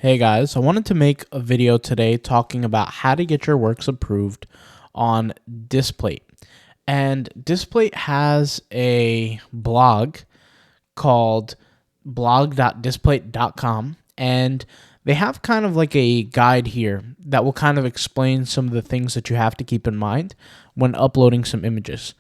Hey guys, I wanted to make a video today talking about how to get your works approved on Displate. And Displate has a blog called blog.displate.com, and they have kind of like a guide here that will kind of explain some of the things that you have to keep in mind when uploading some images.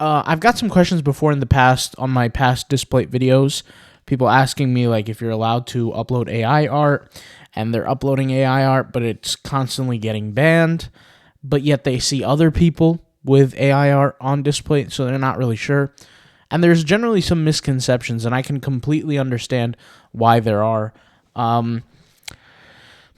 I've got some questions before in the past on my past Displate videos. People asking me like if you're allowed to upload AI art, and they're uploading AI art, but it's constantly getting banned. But yet they see other people with AI art on Displate, so they're not really sure. And there's generally some misconceptions, and I can completely understand why there are.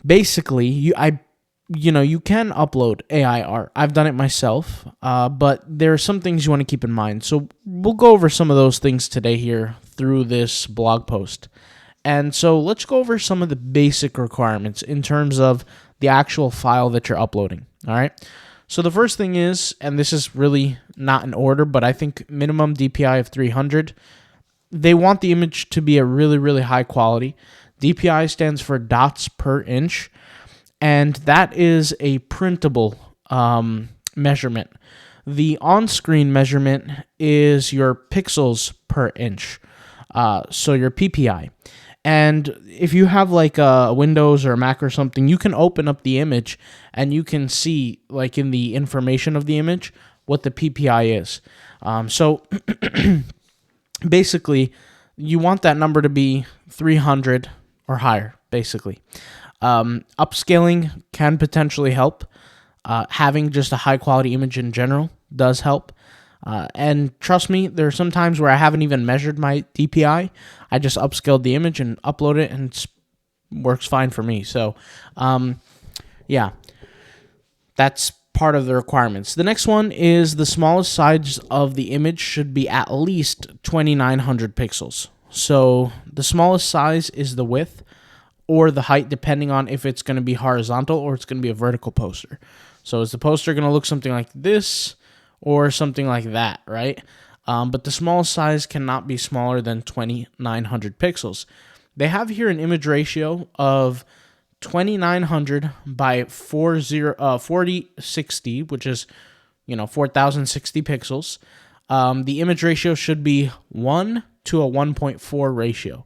Basically, you can upload AI art. I've done it myself, but there are some things you want to keep in mind. So we'll go over some of those things today here through this blog post. And so let's go over some of the basic requirements in terms of the actual file that you're uploading. All right. So the first thing is, and this is really not in order, but I think minimum DPI of 300. They want the image to be a really, really high quality. DPI stands for dots per inch, and that is a printable measurement. The on-screen measurement is your pixels per inch, so your PPI. And if you have like a Windows or a Mac or something, you can open up the image and you can see like in the information of the image what the PPI is. So basically, you want that number to be 300 or higher, basically. Upscaling can potentially help. Having just a high quality image in general does help. And trust me, there are some times where I haven't even measured my DPI. I just upscaled the image and upload it, and it works fine for me. So, yeah, that's part of the requirements. The next one is the smallest size of the image should be at least 2,900 pixels. So the smallest size is the width or the height, depending on if it's going to be horizontal or it's going to be a vertical poster. So is the poster going to look something like this or something like that, right? But the smallest size cannot be smaller than 2,900 pixels. They have here an image ratio of 2,900 by 4060, which is 4,060 pixels. The image ratio should be 1 to a 1.4 ratio.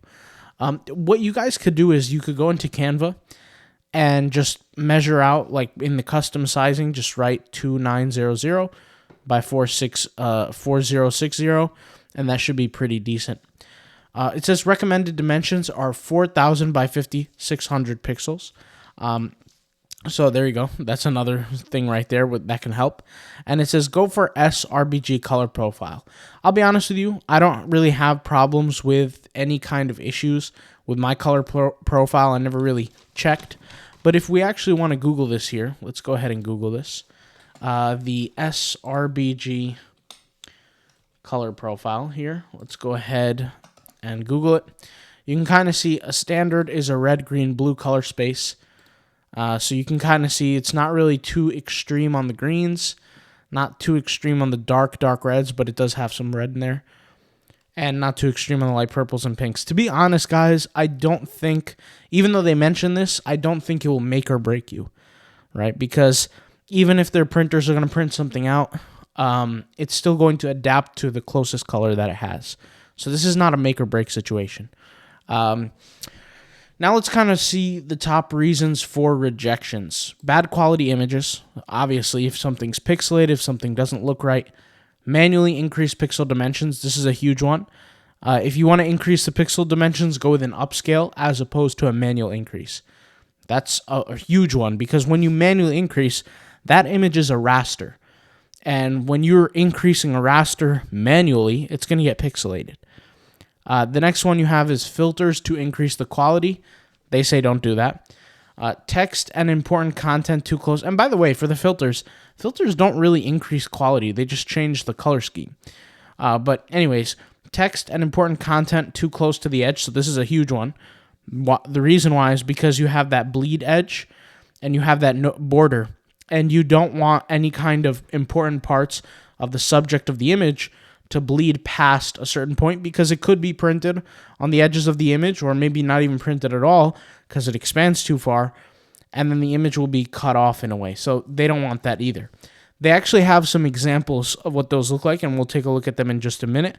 What you guys could do is you could go into Canva and just measure out, like in the custom sizing, just write 2,900 by 4060, and that should be pretty decent. It says recommended dimensions are 4,000 by 5,600 pixels. So there you go. That's another thing right there that can help. And it says go for sRGB color profile. I'll be honest with you, I don't really have problems with any kind of issues with my color profile. I never really checked. But if we actually want to Google this here, let's go ahead and Google this. The sRGB color profile here. Let's go ahead and Google it. You can kind of see a standard is a red, green, blue color space. So you can kind of see it's not really too extreme on the greens, not too extreme on the dark reds, but it does have some red in there, and not too extreme on the light purples and pinks. To be honest, guys, I don't think, even though they mention this, I don't think it will make or break you, right? Because even if their printers are going to print something out, it's still going to adapt to the closest color that it has. So this is not a make or break situation. Now let's kind of see the top reasons for rejections. Bad quality images. Obviously, if something's pixelated, if something doesn't look right. Manually increase pixel dimensions. This is a huge one. If you want to increase the pixel dimensions, go with an upscale as opposed to a manual increase. That's a huge one, because when you manually increase, that image is a raster. And when you're increasing a raster manually, it's going to get pixelated. The next one you have is filters to increase the quality. They say don't do that. Text and important content too close. And by the way, for the filters don't really increase quality. They just change the color scheme. But anyways, text and important content too close to the edge. So this is a huge one. The reason why is because you have that bleed edge and you have that border, and you don't want any kind of important parts of the subject of the image to bleed past a certain point, because it could be printed on the edges of the image, or maybe not even printed at all because it expands too far, and then the image will be cut off in a way. So they don't want that either. They actually have some examples of what those look like, and we'll take a look at them in just a minute.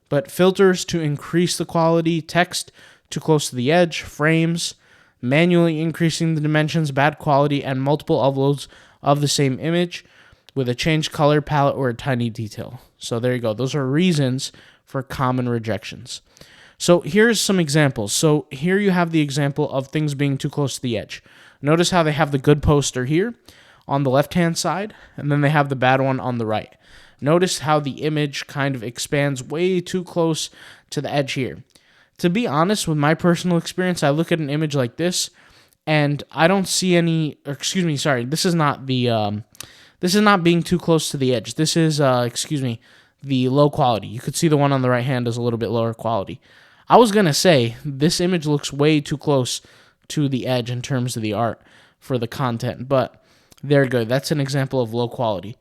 But filters to increase the quality, text too close to the edge, frames, manually increasing the dimensions, bad quality, and multiple uploads of the same image with a changed color palette or a tiny detail. So there you go. Those are reasons for common rejections. So here's some examples. So here you have the example of things being too close to the edge. Notice how they have the good poster here on the left-hand side, and then they have the bad one on the right. Notice how the image kind of expands way too close to the edge here. To be honest, with my personal experience, I look at an image like this, and I don't see any. This is not the. This is not being too close to the edge. This is, the low quality. You could see the one on the right hand is a little bit lower quality. I was gonna say this image looks way too close to the edge in terms of the art for the content, but there you go. That's an example of low quality.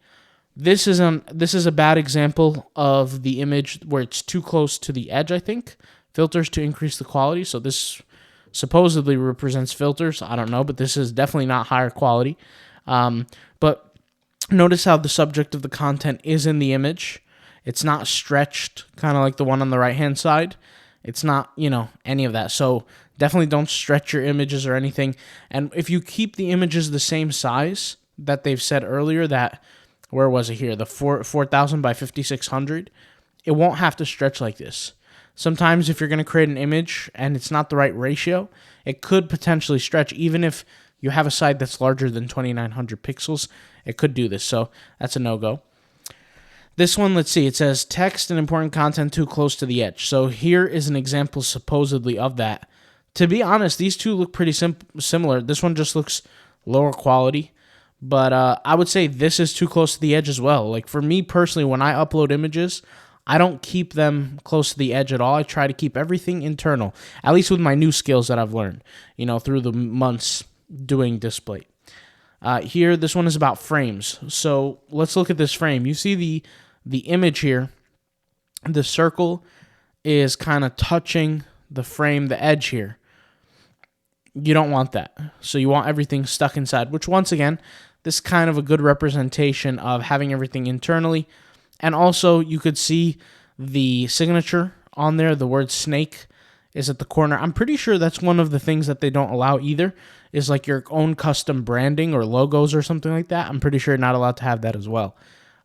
This is a bad example of the image where it's too close to the edge, I think. Filters to increase the quality. So this supposedly represents filters. I don't know, but this is definitely not higher quality. But notice how the subject of the content is in the image. It's not stretched, kind of like the one on the right-hand side. It's not, any of that. So definitely don't stretch your images or anything. And if you keep the images the same size that they've said earlier, that, where was it here? The 4,000 by 5,600, it won't have to stretch like this. Sometimes if you're going to create an image and it's not the right ratio, it could potentially stretch. Even if you have a side that's larger than 2,900 pixels, it could do this. So that's a no-go. This one, let's see. It says text and important content too close to the edge. So here is an example supposedly of that. To be honest, these two look pretty similar. This one just looks lower quality. But I would say this is too close to the edge as well. Like for me personally, when I upload images, I don't keep them close to the edge at all. I try to keep everything internal, at least with my new skills that I've learned, through the months doing Displate. Here, this one is about frames. So let's look at this frame. You see the image here. The circle is kind of touching the frame, the edge here. You don't want that. So you want everything stuck inside, which once again, this is kind of a good representation of having everything internally. And also, you could see the signature on there. The word snake is at the corner. I'm pretty sure that's one of the things that they don't allow either, is like your own custom branding or logos or something like that. I'm pretty sure you're not allowed to have that as well.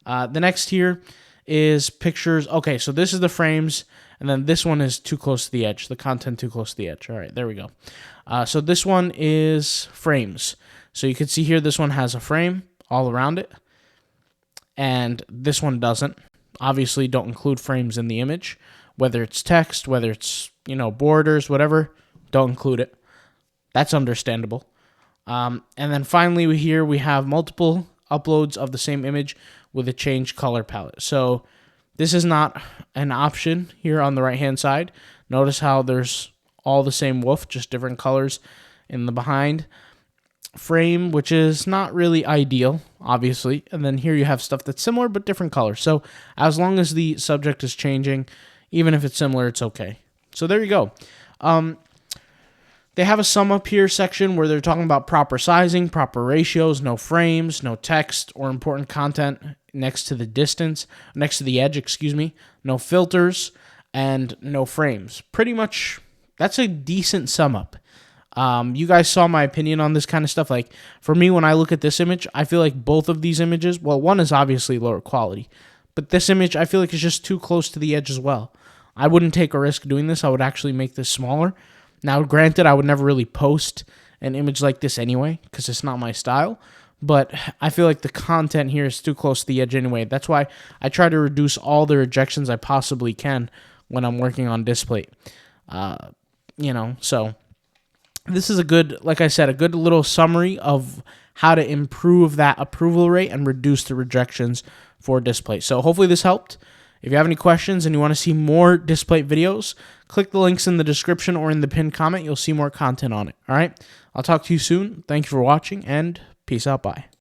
The next here is pictures. Okay, so this is the frames, and then this one is too close to the edge, the content too close to the edge. All right, there we go. So this one is frames. So you can see here this one has a frame all around it, and this one doesn't. Obviously, don't include frames in the image, whether it's text, whether it's, borders, whatever, don't include it. That's understandable. And then finally here we have multiple uploads of the same image with a changed color palette. So this is not an option here on the right-hand side. Notice how there's all the same wolf, just different colors in the behind frame, which is not really ideal, obviously. And then here you have stuff that's similar but different colors. So as long as the subject is changing, even if it's similar, it's okay. So there you go. They have a sum up here section where they're talking about proper sizing, proper ratios, no frames, no text or important content next to the edge, no filters, and no frames. Pretty much, that's a decent sum up. You guys saw my opinion on this kind of stuff. Like, for me, when I look at this image, I feel like both of these images, well, one is obviously lower quality, but this image, I feel like is just too close to the edge as well. I wouldn't take a risk doing this. I would actually make this smaller. Now, granted, I would never really post an image like this anyway, because it's not my style, but I feel like the content here is too close to the edge anyway. That's why I try to reduce all the rejections I possibly can when I'm working on Displate. So this is a good, like I said, a good little summary of how to improve that approval rate and reduce the rejections for Displate. So hopefully this helped. If you have any questions and you want to see more Displate videos, click the links in the description or in the pinned comment. You'll see more content on it. All right. I'll talk to you soon. Thank you for watching, and peace out. Bye.